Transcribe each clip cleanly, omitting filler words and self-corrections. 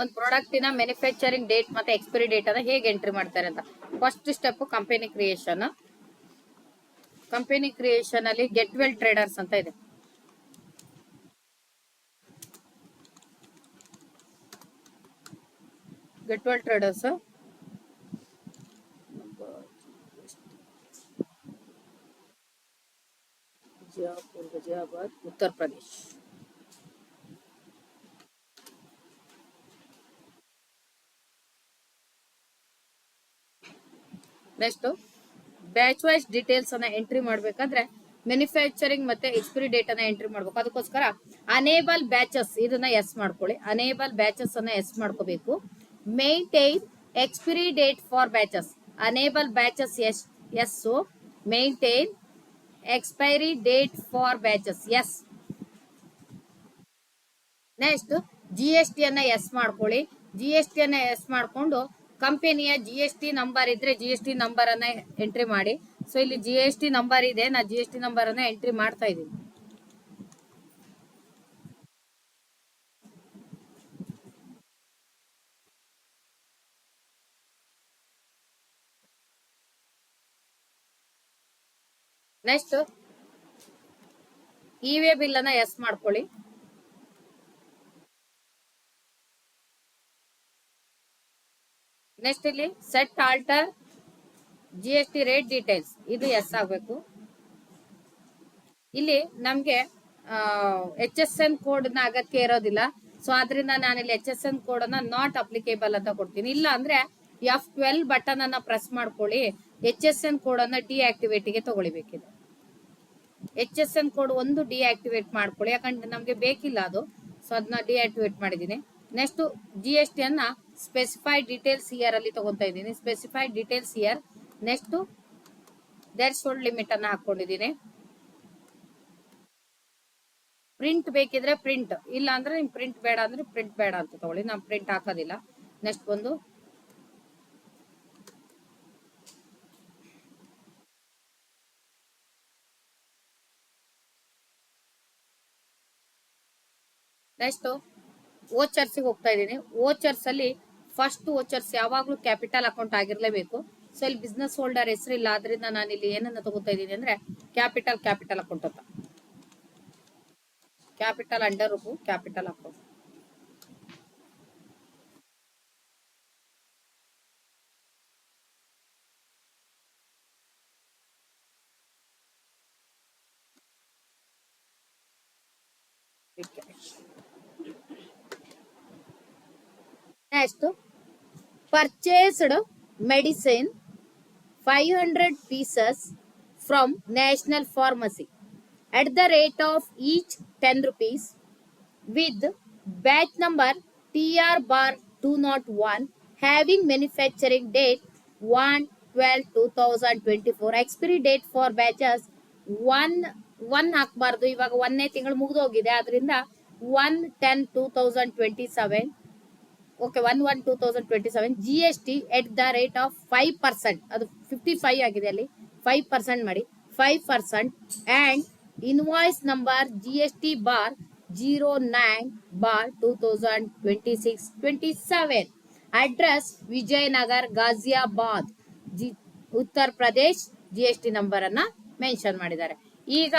ಒಂದು ಪ್ರಾಡಕ್ಟಿನ manufacturing date ಮತ್ತೆ ಎಕ್ಸ್ಪೈರಿ ಡೇಟ್ ಅನ್ನ ಹೇಗೆ ಎಂಟ್ರಿ ಮಾಡ್ತಾರೆ ಅಂತ. First step company creation. Company creation ಅಲ್ಲಿ ಗೆಟ್ ವೆಲ್ ಟ್ರೇಡರ್ಸ್ ಅಂತ ಇದೆ. Get well traders Ghaziabad Uttar Pradesh. Next batch wise details ಅನ್ನ ಎಂಟ್ರಿ ಮಾಡ್ಬೇಕಾದ್ರೆ ಮ್ಯಾನುಫ್ಯಾಕ್ಚರಿಂಗ್ ಮತ್ತೆ ಎಕ್ಸ್ಪೈರಿ ಡೇಟ್ ಅನ್ನ ಎಂಟ್ರಿ ಮಾಡ್ಬೇಕು. ಅದಕ್ಕೋಸ್ಕರ ಅನೇಬಲ್ ಬ್ಯಾಚಸ್ ಇದನ್ನ ಎಸ್ ಮಾಡ್ಕೊಳ್ಳಿ. ಅನೇಬಲ್ ಬ್ಯಾಚಸ್ ಅನ್ನ ಎಸ್ ಮಾಡ್ಕೋಬೇಕು. Maintain expiry date for batches. Enable batches yes. Maintain expiry date for batches yes. Next GST ಅನ್ನ ಎಸ್ ಮಾಡ್ಕೊಳ್ಳಿ. GST ಅನ್ನ ಎಸ್ ಮಾಡ್ಕೊಂಡು ಕಂಪನಿಯ GST ನಂಬರ್ ಇದ್ರೆ GST ನಂಬರ್ ಅನ್ನ ಎಂಟ್ರಿ ಮಾಡಿ. ಸೊ ಇಲ್ಲಿ GST ನಂಬರ್ ಇದೆ, ನಾ GST ನಂಬರ್ ಅನ್ನ ಎಂಟ್ರಿ ಮಾಡ್ತಾ ಇದ್ದೀನಿ. ನೆಕ್ಸ್ಟ್ ಇ-ವೇ ಬಿಲ್ ಅನ್ನ ಎಸ್ ಮಾಡ್ಕೊಳ್ಳಿ. ನೆಕ್ಸ್ಟ್ ಇಲ್ಲಿ set alter GST rate details ಇದು ಎಸ್ ಆಗ್ಬೇಕು. ಇಲ್ಲಿ ನಮ್ಗೆ HSN ಕೋಡ್ ನ ಅಗತ್ಯ ಇರೋದಿಲ್ಲ. ಸೊ ಆದ್ರಿಂದ ನಾನು ಇಲ್ಲಿ HSN ಕೋಡ್ ಅನ್ನ ನಾಟ್ ಅಪ್ಲಿಕೇಬಲ್ ಅಂತ ಕೊಡ್ತೀನಿ. ಇಲ್ಲ ಅಂದ್ರೆ F12 ಬಟನ್ ಅನ್ನ ಪ್ರೆಸ್ ಮಾಡ್ಕೊಳ್ಳಿ. HSN ಕೋಡ್ ಅನ್ನ ಡಿಆಕ್ಟಿವೇಟ್ ಗೆ ತಗೊಳ್ಬೇಕಿದೆ. HSN ಕೋಡ್ ಒಂದು ಡಿಆಕ್ಟಿವೇಟ್ ಮಾಡ್ಕೊಳ್ಳಿ, ಯಾಕಂದ್ರೆ ನಮ್ಗೆ ಬೇಕಿಲ್ಲ ಅದು. ಸೊ ಅದನ್ನ ಡಿಆಕ್ಟಿವೇಟ್ ಮಾಡಿದೀನಿ. ನೆಕ್ಸ್ಟ್ GST ಅನ್ನ ಸ್ಪೆಸಿಫೈಡ್ ಡೀಟೇಲ್ಸ್ ಇಯರ್ ಅಲ್ಲಿ ತಗೊಂತಾ ಇದ್ದೀನಿ. Specified details here. Next threshold limit ಅನ್ನ ಹಾಕೊಂಡಿದ್ದೀನಿ. ಪ್ರಿಂಟ್ ಬೇಕಿದ್ರೆ ಪ್ರಿಂಟ್, ಇಲ್ಲ ಅಂದ್ರೆ ನಿಮ್ ಪ್ರಿಂಟ್ ಬೇಡ ಅಂದ್ರೆ ಪ್ರಿಂಟ್ ಬೇಡ ಅಂತ ತಗೊಳ್ಳಿ. ನಾನು ಪ್ರಿಂಟ್ ಹಾಕೋದಿಲ್ಲ. ನೆಕ್ಸ್ಟ್ ಬಂದು ನೆಕ್ಸ್ಟ್ ವೋಚರ್ಸ್ ಹೋಗ್ತಾ ಇದ್ದೀನಿ. ವೋಚರ್ಸ್ ಅಲ್ಲಿ ಫಸ್ಟ್ ವೋಚರ್ಸ್ ಯಾವಾಗ್ಲೂ ಕ್ಯಾಪಿಟಲ್ ಅಕೌಂಟ್ ಆಗಿರ್ಲೇಬೇಕು. ಸೊ ಇಲ್ಲಿ ಬಿಸ್ನೆಸ್ ಹೋಲ್ಡರ್ ಹೆಸರಿಲ್ಲ, ಆದ್ರಿಂದ ನಾನು ಇಲ್ಲಿ ಏನನ್ನ ತಗೋತಾ ಇದ್ದೀನಿ ಅಂದ್ರೆ ಕ್ಯಾಪಿಟಲ್ ಅಕೌಂಟ್ ಅಂತ. Capital under capital account. Next purchased medicine 500 pieces from National Pharmacy at the rate of each 10 rupees with batch number TR-201 having manufacturing date 1/12/2024. expiry date for batches 1 ಹಾಕಬಾರ್ದು. ಇವಾಗ 1ನೇ ತಿಂಗಳು ಮುಗಿದೋಗಿದೆ, ಆದ್ರಿಂದ 1/10/2027. Okay, 1/1/2027. GST at the rate of 5%. ಅದು 55 ಆಗಿದೆ, ಅಲ್ಲಿ 5% ಮಾಡಿ. 5% and invoice number GST/09/2026-27. Address Vijayanagar, Ghaziabad, Uttar Pradesh. GST number ಅನ್ನ mention ಮಾಡಿದ್ದಾರೆ. ಈಗ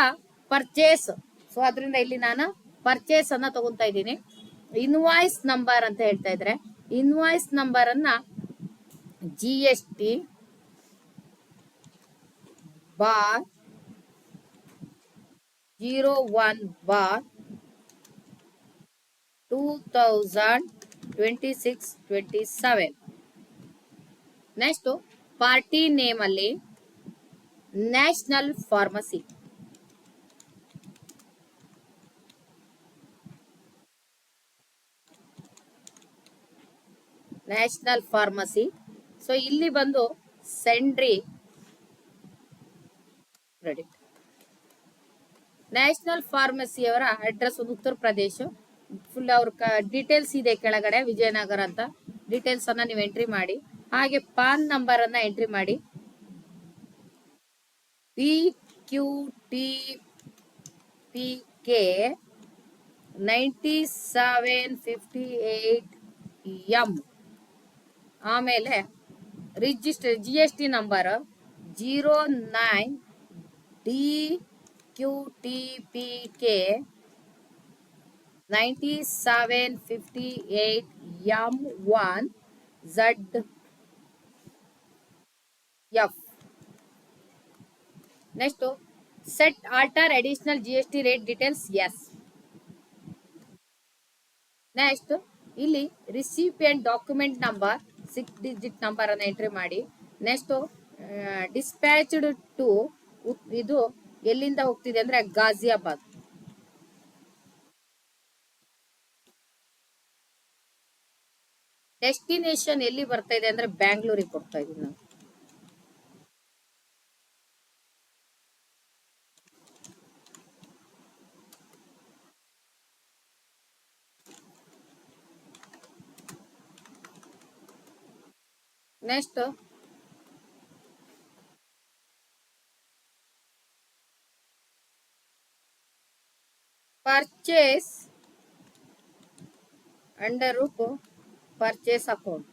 ಪರ್ಚೇಸ್, ಸೊ ಅದರಿಂದ ಇಲ್ಲಿ ನಾನು ಪರ್ಚೇಸ್ ಅನ್ನ ತಗೊಂತಾ ಇದ್ದೀನಿ. ಇನ್ವಾಯ್ಸ್ ನಂಬರ್ ಅಂತ ಹೇಳ್ತಾ ಇದ್ರೆ ಇನ್ವಾಯ್ಸ್ ನಂಬರ್ ಅನ್ನ GST/01/2026-27. ನೆಕ್ಸ್ಟ್ ಪಾರ್ಟಿ ನೇಮ್ ಅಲ್ಲಿ national pharmacy. National pharmacy. So ಇಲ್ಲಿ ಬಂದು ಸೆಂಡ್ರಿ ಕ್ರೆಡಿಟ್. ನ್ಯಾಷನಲ್ ಫಾರ್ಮಸಿ ಅವರ ಅಡ್ರೆಸ್ ಒಂದು ಉತ್ತರ ಪ್ರದೇಶ. ಫುಲ್ ಅವ್ರ ಡೀಟೇಲ್ಸ್ ಇದೆ ಕೆಳಗಡೆ, ವಿಜಯನಗರ ಅಂತ. ಡೀಟೇಲ್ಸ್ ಅನ್ನ ನೀವು ಎಂಟ್ರಿ ಮಾಡಿ. ಹಾಗೆ ಪಾನ್ ನಂಬರ್ ಅನ್ನ ಎಂಟ್ರಿ ಮಾಡಿ. PQTPK 9758 M. ಆಮೇಲೆ register GST number 09DQTPK 9758M1ZF. Next set alter additional GST rate details yes. Next ಇಲ್ಲಿ recipient document number 6 digit number ಅನ್ನು ಎಂಟ್ರಿ ಮಾಡಿ. ನೆಕ್ಸ್ಟ್ ಡಿಸ್ಪ್ಯಾಚ್ಡ್ ಟು, ಇದು ಎಲ್ಲಿಂದ ಹೋಗ್ತಿದೆ ಅಂದ್ರೆ ಗಾಜಿಯಾಬಾದ್. ಡೆಸ್ಟಿನೇಷನ್ ಎಲ್ಲಿ ಬರ್ತಾ ಇದೆ ಅಂದ್ರೆ ಬ್ಯಾಂಗ್ಳೂರಿಗೆ ಕೊಡ್ತಾ ಇದೀನಿ ನಾನು. Next purchase under group purchase account.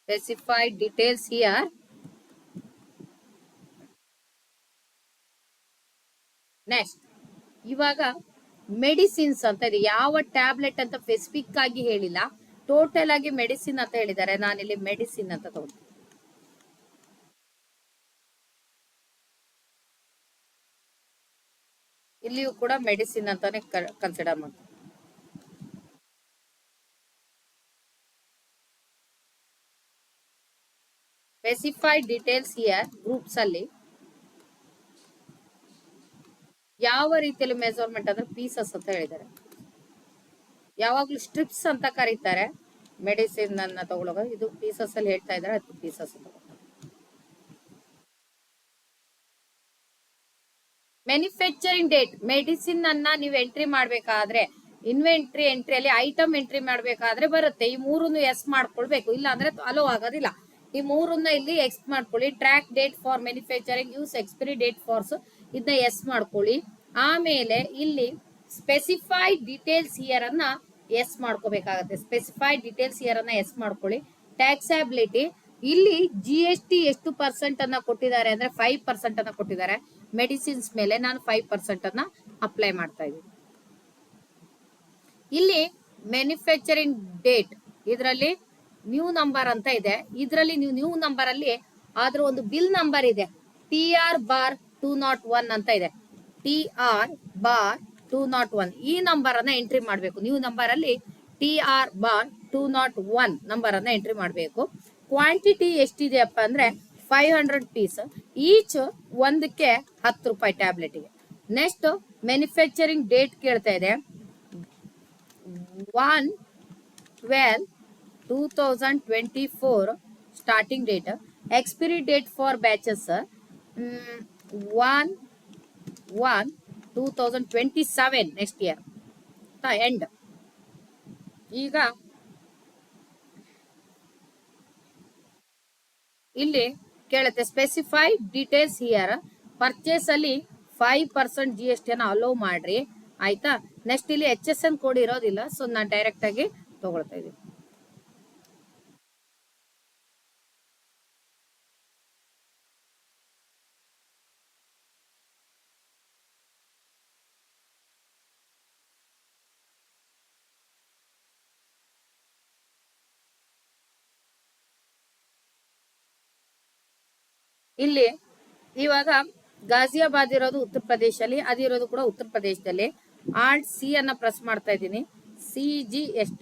Specified details here. Next ಇವಾಗ ಮೆಡಿಸಿನ್ಸ್ ಅಂತ ಇದೆ. ಯಾವ ಟ್ಯಾಬ್ಲೆಟ್ ಅಂತ ಸ್ಪೆಸಿಫಿಕ್ ಆಗಿ ಹೇಳಿಲ್ಲ, ಟೋಟಲ್ ಆಗಿ ಮೆಡಿಸಿನ್ ಅಂತ ಹೇಳಿದ್ದಾರೆ. ನಾನಿಲ್ಲಿ ಮೆಡಿಸಿನ್ ಅಂತ ತಗೊಂಡು, ಇಲ್ಲಿಯೂ ಕೂಡ ಮೆಡಿಸಿನ್ ಅಂತಾನೆ ಕನ್ಸಿಡರ್ ಮಾಡ್ತೀನಿ. ಸ್ಪೆಸಿಫೈಡ್ ಡೀಟೇಲ್ಸ್ ಹಿಯರ್ ಗ್ರೂಪ್ಸ್ ಅಲ್ಲಿ ಯಾವ ರೀತಿಯಲ್ಲಿ ಮೆಜರ್ಮೆಂಟ್ ಅಂದ್ರೆ ಪೀಸಸ್ ಅಂತ ಹೇಳಿದ್ದಾರೆ. ಯಾವಾಗ್ಲೂ ಸ್ಟ್ರಿಪ್ಸ್ ಅಂತ ಕರೀತಾರೆ ಮೆಡಿಸಿನ್ ಅನ್ನ ತಗೊಳ್ಳೋದು. ಇದು ಪೀಸಸ್ ಅಲ್ಲಿ ಹೇಳ್ತಾ ಇದ್ದಾರೆ, ಅದು ಪೀಸಸ್ ಅಂತ. ಮ್ಯಾನುಫ್ಯಾಕ್ಚರಿಂಗ್ ಡೇಟ್, ಮೆಡಿಸಿನ್ ಅನ್ನ ನೀವು ಎಂಟ್ರಿ ಮಾಡ್ಬೇಕಾದ್ರೆ ಇನ್ವೆಂಟ್ರಿ ಎಂಟ್ರಿಯಲ್ಲಿ ಐಟಮ್ ಎಂಟ್ರಿ ಮಾಡ್ಬೇಕಾದ್ರೆ ಬರುತ್ತೆ. ಈ ಮೂರನ್ನು ಎಸ್ ಮಾಡ್ಕೊಳ್ಬೇಕು, ಇಲ್ಲ ಅಂದ್ರೆ ಅಲೋ ಆಗೋದಿಲ್ಲ. ಈ ಮೂರನ್ನ ಇಲ್ಲಿ ಎಕ್ಸ್ ಮಾಡ್ಕೊಳ್ಳಿ. Track date for manufacturing use expiry date ಫಾರ್ಸ್, ಇದನ್ನ ಎಸ್ ಮಾಡ್ಕೊಳ್ಳಿ. ಆಮೇಲೆ ಇಲ್ಲಿ ಸ್ಪೆಸಿಫೈಡ್ ಡೀಟೇಲ್ಸ್ ಹಿಯರ್ ಅನ್ನ ಎಸ್ ಮಾಡ್ಕೋಬೇಕಾಗತ್ತೆ. ಸ್ಪೆಸಿಫೈಡ್ ಡೀಟೇಲ್ಸ್ ಹಿಯರ್ ಅನ್ನ ಎಸ್ ಮಾಡ್ಕೊಳ್ಳಿ. ಟ್ಯಾಕ್ಸಬಿಲಿಟಿ, ಇಲ್ಲಿ GST ಎಷ್ಟು ಪರ್ಸೆಂಟ್ ಅನ್ನ ಕೊಟ್ಟಿದ್ದಾರೆ ಅಂದ್ರೆ 5% ಅನ್ನ ಕೊಟ್ಟಿದ್ದಾರೆ. ಮೆಡಿಸಿನ್ಸ್ ಮೇಲೆ ನಾನು 5% ಅನ್ನ ಅಪ್ಲೈ ಮಾಡ್ತಾ ಇದ್ದೀನಿ. ಇಲ್ಲಿ ಮ್ಯಾನುಫ್ಯಾಕ್ಚರಿಂಗ್ ಡೇಟ್, ಇದರಲ್ಲಿ ನ್ಯೂ ನಂಬರ್ ಅಂತ ಇದೆ. ಇದರಲ್ಲಿ ನೀವು ನ್ಯೂ ನಂಬರ್ ಅಲ್ಲಿ ಆದ್ರೂ ಒಂದು ಬಿಲ್ ನಂಬರ್ ಇದೆ, TR/201 ಅಂತ ಇದೆ. TR/201 ಈ ನಂಬರ್ ಅನ್ನ ಎಂಟ್ರಿ ಮಾಡಬೇಕು. ನ್ಯೂ ನಂಬರ್ ಅಲ್ಲಿ TR/201 ನಂಬರ್ ಅನ್ನ ಎಂಟ್ರಿ ಮಾಡಬೇಕು. ಕ್ವಾಂಟಿಟಿ ಎಷ್ಟಿದೆಯಪ್ಪ ಅಂದ್ರೆ 500 ಪೀಸ್, ಈಚ್ ಒಂದಕ್ಕೆ 10 ರೂಪಾಯಿ ಟ್ಯಾಬ್ಲೆಟ್ಗೆ. ನೆಕ್ಸ್ಟ್ ಮ್ಯಾನುಫ್ಯಾಕ್ಚರಿಂಗ್ ಡೇಟ್ ಕೇಳ್ತಾ ಇದೆ 1/12/2024 starting date. Expiry date for batches 1/1/2027 next year end. ಈಗ ಇಲ್ಲಿ ಕೇಳುತ್ತೆ ಸ್ಪೆಸಿಫೈಡ್ ಡೀಟೇಲ್ಸ್ ಹಿಯರ್. ಪರ್ಚೇಸ್ ಅಲ್ಲಿ 5% GST ಅನ್ನ ಅಲೋ ಮಾಡ್ರಿ, ಆಯ್ತಾ. ನೆಕ್ಸ್ಟ್ ಇಲ್ಲಿ HSN ಕೋಡ್ ಇರೋದಿಲ್ಲ, ಸೊ ನಾನು ಡೈರೆಕ್ಟ್ ಆಗಿ ತಗೊಳ್ತಾ ಇದೀನಿ. ಇಲ್ಲಿ ಇವಾಗ ಗಾಜಿಯಾಬಾದ್ ಇರೋದು ಉತ್ತರ ಪ್ರದೇಶದಲ್ಲಿ, ಅದಿರೋದು ಕೂಡ ಉತ್ತರ ಪ್ರದೇಶದಲ್ಲಿ. ಆಲ್ಟ್ C ಅನ್ನ ಪ್ರೆಸ್ ಮಾಡ್ತಾ ಇದ್ದೀನಿ. CGST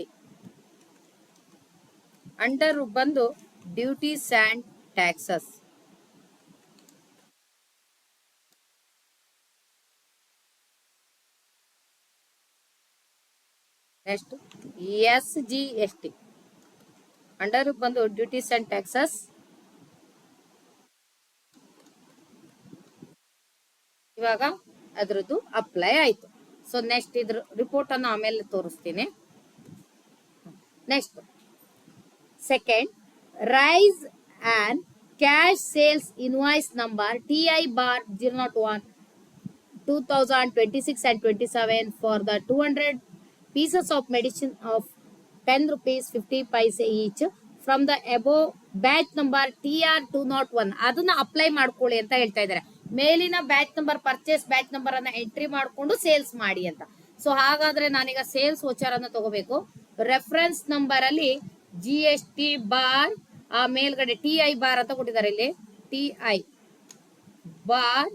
ಅಂಡರ್ ಬಂದು duties and taxes. Next SGST under ಬಂದು ಡ್ಯೂಟೀಸ್ ಅಂಡ್ ಟ್ಯಾಕ್ಸಸ್. ಇವಾಗ ಅದ್ರದ್ದು ಅಪ್ಲೈ ಆಯ್ತು. ಸೊ ನೆಕ್ಸ್ಟ್ ಇದ್ರ ರಿಪೋರ್ಟ್ ಅನ್ನು ಆಮೇಲೆ ತೋರಿಸ್ತೀನಿ. Next second Rise and cash sales invoice number TI bar 001 2026 and 27 for the 200 pieces of medicine of 10 rupees 50 paise each from the above batch number TR201 ಅದನ್ನ apply ಮಾಡ್ಕೊಳ್ಳಿ ಅಂತ ಹೇಳ್ತಾ ಇದ್ದಾರೆ. ಮೇಲಿನ batch number purchase batch number ಅನ್ನ entry ಮಾಡ್ಕೊಂಡು sales ಮಾಡಿ ಅಂತ. ಸೊ ಹಾಗಾದ್ರೆ ನಾನೀಗ ಸೇಲ್ಸ್ ವೋಚರ್ ಅನ್ನು ತಗೋಬೇಕು. ರೆಫರೆನ್ಸ್ ನಂಬರ್ ಅಲ್ಲಿ GST ಬಾರ್ ಆ ಮೇಲ್ಗಡೆ TI ಬಾರ್ ಅಂತ ಕೊಟ್ಟಿದ್ದಾರೆ ಇಲ್ಲಿ TI bar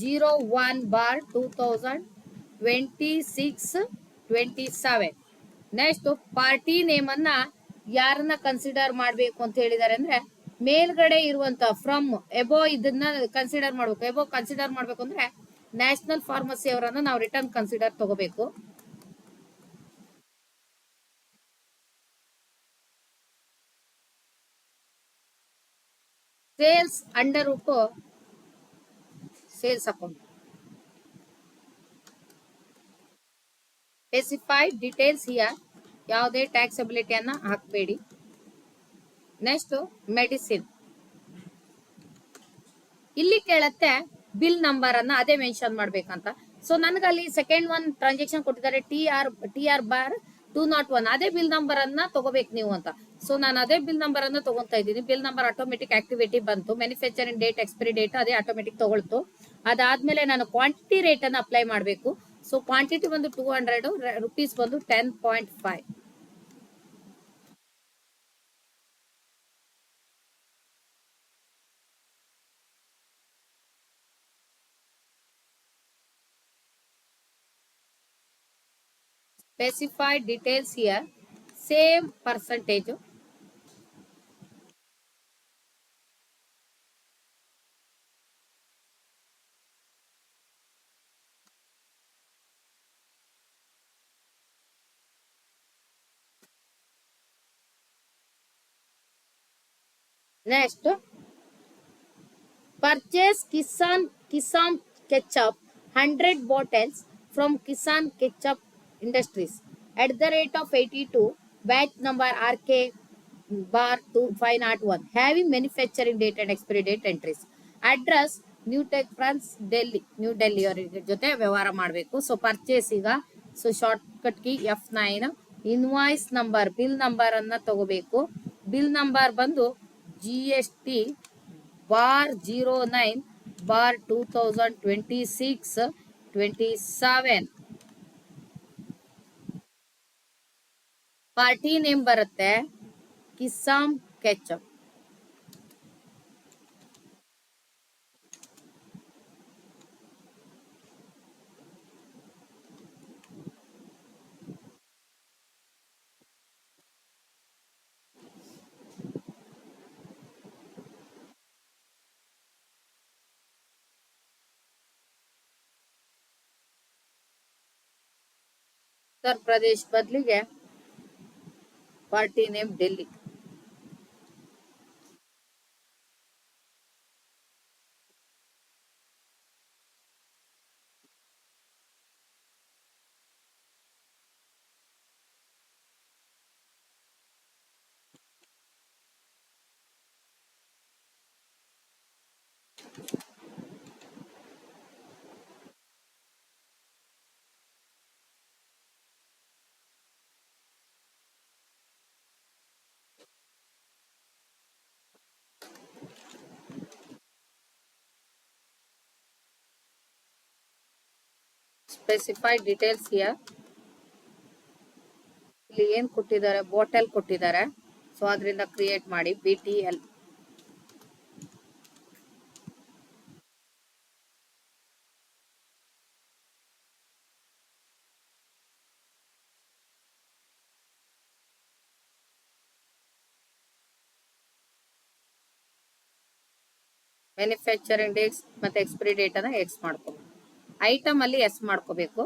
01 bar 2026-27. Next party name ಅನ್ನ ಯಾರನ್ನ ಕನ್ಸಿಡರ್ ಮಾಡಬೇಕು ಅಂತ ಹೇಳಿದ್ದಾರೆ ಅಂದ್ರೆ ಮೇಲ್ಗಡೆ ಇರುವಂತ ಫ್ರಮ್ ಎಬೋ ಇದನ್ನ ಕನ್ಸಿಡರ್ ಮಾಡ್ಬೇಕು. ಎಬೋ ಕನ್ಸಿಡರ್ ಮಾಡ್ಬೇಕು ಅಂದ್ರೆ ನ್ಯಾಷನಲ್ ಫಾರ್ಮಸಿ ಅವರನ್ನ ನಾವು ರಿಟರ್ನ್ ಕನ್ಸಿಡರ್ ತಗೋಬೇಕು. ಸೇಲ್ಸ್ ಅಂಡರ್ ಉಪ್ಪು sales account specified details here ಯಾವುದೇ ಟ್ಯಾಕ್ಸಬಿಲಿಟಿಯನ್ನ ಹಾಕಬೇಡಿ. ನೆಕ್ಸ್ಟ್ ಮೆಡಿಸಿನ್ ಇಲ್ಲಿ ಕೇಳತ್ತೆ ಬಿಲ್ ನಂಬರ್ ಅನ್ನ ಅದೇ ಮೆನ್ಷನ್ ಮಾಡ್ಬೇಕಂತ. ಸೊ ನನಗಲ್ಲಿ ಸೆಕೆಂಡ್ ಒನ್ ಟ್ರಾನ್ಸಾಕ್ಷನ್ ಕೊಟ್ಟಿದ್ದಾರೆ ಟಿ ಆರ್ ಬಾರ್ 201 ಅದೇ ಬಿಲ್ ನಂಬರ್ ಅನ್ನ ತಗೋಬೇಕು ನೀವು ಅಂತ. ಸೊ ನಾನು ಅದೇ ಬಿಲ್ ನಂಬರ್ ಅನ್ನ ತಗೊಂತಾ ಇದ್ದೀನಿ. ಬಿಲ್ ನಂಬರ್ ಆಟೋಮೆಟಿಕ್ ಆಕ್ಟಿವಿಟಿ ಬಂತು. ಮ್ಯಾನುಫ್ಯಾಕ್ಚರಿಂಗ್ ಡೇಟ್ ಎಕ್ಸ್ಪೈರಿ ಡೇಟ್ ಅದೇ ಆಟೋಮೆಟಿಕ್ ತಗೊಳ್ತು. ಅದಾದ್ಮೇಲೆ ನಾನು ಕ್ವಾಂಟಿಟಿ ರೇಟ್ ಅನ್ನ ಅಪ್ಲೈ ಮಾಡಬೇಕು. ಸೊ ಕ್ವಾಂಟಿಟಿ ಬಂದು 200 ರುಪೀಸ್ ಬಂದು 10.5. Specified details here, same percentage. Next, purchase Kissan ketchup 100 bottles from Kissan Ketchup Industries at the rate of 82, batch number RK bar 2501, having manufacturing date and expiry date entries. Address New Tech France, Delhi. New Delhi ಅವರಿಗೆ ಜೊತೆ ವ್ಯವಹಾರ ಮಾಡಬೇಕು. So purchase ಈಗ so short cut ಕಿ F9. Invoice number bill number ಅನ್ನ ತಗೋಬೇಕು. Bill number ಬಂದು GST bar 09 bar 2026-27. Party name ಬರುತ್ತೆ Kisan ketchup. Uttar Pradesh ಬದಲಿಗೆ party name Delhi. Specified details here. ಇಲ್ಲಿ ಏನ್ ಕೊಟ್ಟಿದ್ದಾರೆ, ಬಾಟಲ್ ಕೊಟ್ಟಿದ್ದಾರೆ. ಸೊ ಅದರಿಂದ ಕ್ರಿಯೇಟ್ ಮಾಡಿ BTL. ಮ್ಯಾನುಫ್ಯಾಕ್ಚರಿಂಗ್ ಡೇಟ್ಸ್ ಮತ್ತೆ ಎಕ್ಸ್ಪೈರಿ ಡೇಟ್ ಅನ್ನ ಎಕ್ಸ್ ಮಾಡ್ಕೋಬೇಕು. ಐಟಮ್ ಅಲ್ಲಿ ಎಸ್ ಮಾಡ್ಕೋಬೇಕು.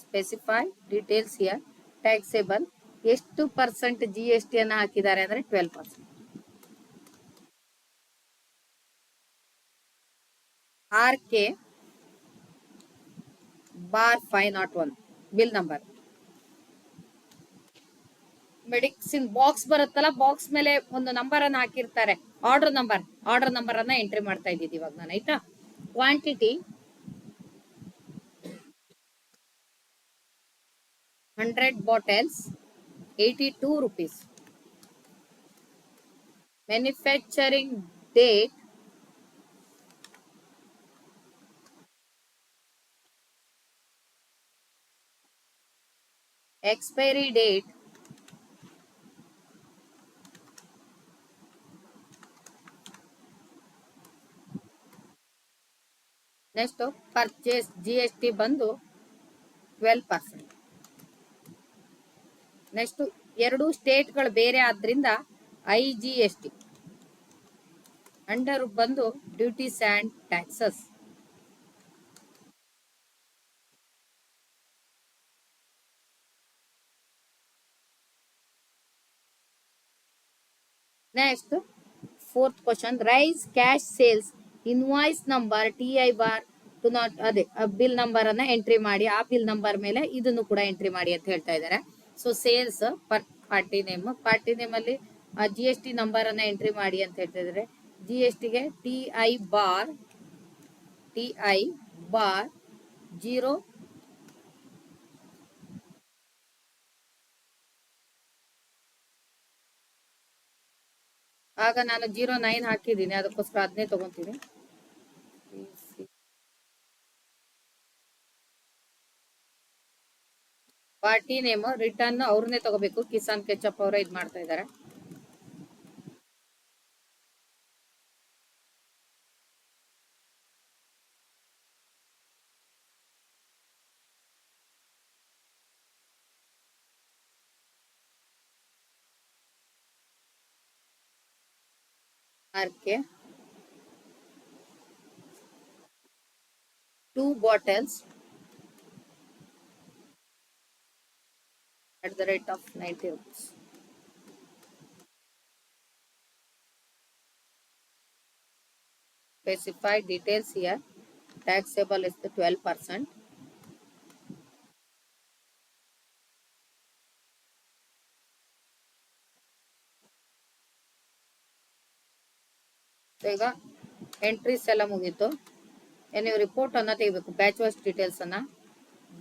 Specify details here. ಟ್ಯಾಕ್ಸೇಬಲ್ ಎಷ್ಟು ಪರ್ಸೆಂಟ್ GST ಅನ್ನ ಹಾಕಿದ್ದಾರೆ ಅಂದ್ರೆ 12%. RK bar 501 bill number. Medicine box ಬರುತ್ತಲ್ಲ, ಬಾಕ್ಸ್ ಮೇಲೆ ಒಂದು ನಂಬರ್ ಅನ್ನ ಹಾಕಿರ್ತಾರೆ, ಆರ್ಡರ್ ನಂಬರ್ ಅನ್ನ ಎಂಟ್ರಿ ಮಾಡ್ತಾ ಇದ್ದೀನಿ ಇವಾಗ ನಾನು, ಆಯ್ತಾ. Quantity 100 bottles 82 rupees. Manufacturing date expiry date next purchase GST ಬಂದು 12%. ನೆಕ್ಸ್ಟ್ ಎರಡು ಸ್ಟೇಟ್ಗಳು ಬೇರೆ ಆದ್ರಿಂದ IGST ಅಂಡರ್ ಬಂದು duties and taxes. Next fourth question, raise cash sales invoice number TI bar two not, ಅದೇ ಬಿಲ್ ನಂಬರ್ ಅನ್ನ ಎಂಟ್ರಿ ಮಾಡಿ, ಆ ಬಿಲ್ ನಂಬರ್ ಮೇಲೆ ಇದನ್ನು ಕೂಡ ಎಂಟ್ರಿ ಮಾಡಿ ಅಂತ ಹೇಳ್ತಾ ಇದ್ದಾರೆ. ಸೊ ಸೇಲ್ಸ್ ಪಾರ್ಟಿ ನೇಮ್ ಅಲ್ಲಿ GST ನಂಬರ್ ಅನ್ನ ಎಂಟ್ರಿ ಮಾಡಿ ಅಂತ ಹೇಳ್ತಾ ಇದ್ದಾರೆ. GST ಗೆ TI ಬಾರ್ 0 ಆಗ ನಾನು 09 ಹಾಕಿದ್ದೀನಿ, ಅದಕ್ಕೋಸ್ಕರ ಅದನ್ನೇ ತಗೊಂತೀನಿ. ಪಾರ್ಟಿ ನೇಮ್ ರಿಟರ್ನ್ ಅವ್ರನ್ನೇ ತಗೋಬೇಕು, ಕಿಸಾನ್ ಕೆಚಪ್ ಅವರೇ ಇದ್ ಮಾಡ್ತಾ ಇದ್ದಾರೆ. RK 2 bottles at the rate of 90 rupees. Specify details here. Taxable is the 12%. ಈಗ ಎಂಟ್ರೀಸ್ ಎಲ್ಲ ಮುಗೀತು. ನೀವು ರಿಪೋರ್ಟ್ ಅನ್ನ ತೆಗಿಬೇಕು, ಬ್ಯಾಚ್ ವಾಸ್ ಡೀಟೇಲ್ಸ್ ಅನ್ನ.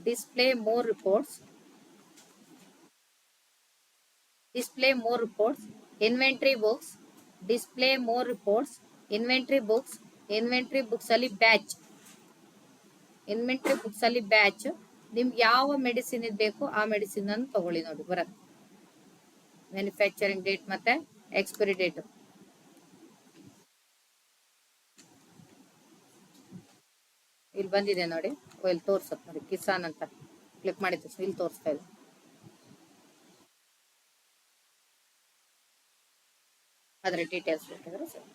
Display more reports, inventory books, display more reports, inventory books ಅಲ್ಲಿ ಬ್ಯಾಚ್, ನಿಮ್ಗೆ ಯಾವ ಮೆಡಿಸಿನ್ ಬೇಕು ಆ ಮೆಡಿಸಿನ್ ಅನ್ನು ತಗೊಳ್ಳಿ. ನೋಡಿ ಬರುತ್ತೆ ಮ್ಯಾನುಫ್ಯಾಕ್ಚರಿಂಗ್ ಡೇಟ್ ಮತ್ತೆ ಎಕ್ಸ್ಪೈರಿ ಡೇಟ್. ಇಲ್ಲಿ ಬಂದಿದೆ ನೋಡಿ, ಇಲ್ಲಿ ತೋರ್ಸತ್ ನೋಡಿ, ಕಿಸಾನ್ ಅಂತ ಕ್ಲಿಕ್ ಮಾಡಿದ್ದು ಇಲ್ಲಿ ತೋರಿಸ್ತಾ ಇದೆ. ಅದರ ಡೀಟೇಲ್ಸ್ ಬೇಕಿದ್ರೆ ಸರ್.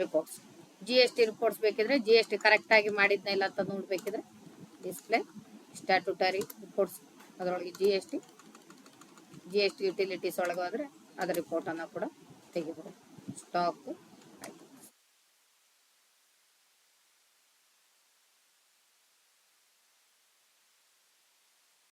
ರಿಪೋರ್ಟ್ಸ್, GST ರಿಪೋರ್ಟ್ಸ್ ಬೇಕಿದ್ರೆ GST ಕರೆಕ್ಟ್ ಆಗಿ ಮಾಡಿದ್ನ ಇಲ್ಲ ಅಂತ ನೋಡ್ಬೇಕಿದ್ರೆ ಡಿಸ್ಪ್ಲೇ ಸ್ಟ್ಯಾಟ್ಯೂಟರಿ ರಿಪೋರ್ಟ್ಸ್, ಅದರೊಳಗೆ GST ಯುಟಿಲಿಟೀಸ್ ಒಳಗೆ ಹೋದ್ರೆ ಅದರ ರಿಪೋರ್ಟ್ ಅನ್ನ ಕೂಡ ತೆಗಿಬಹುದು. ಸ್ಟಾಕ್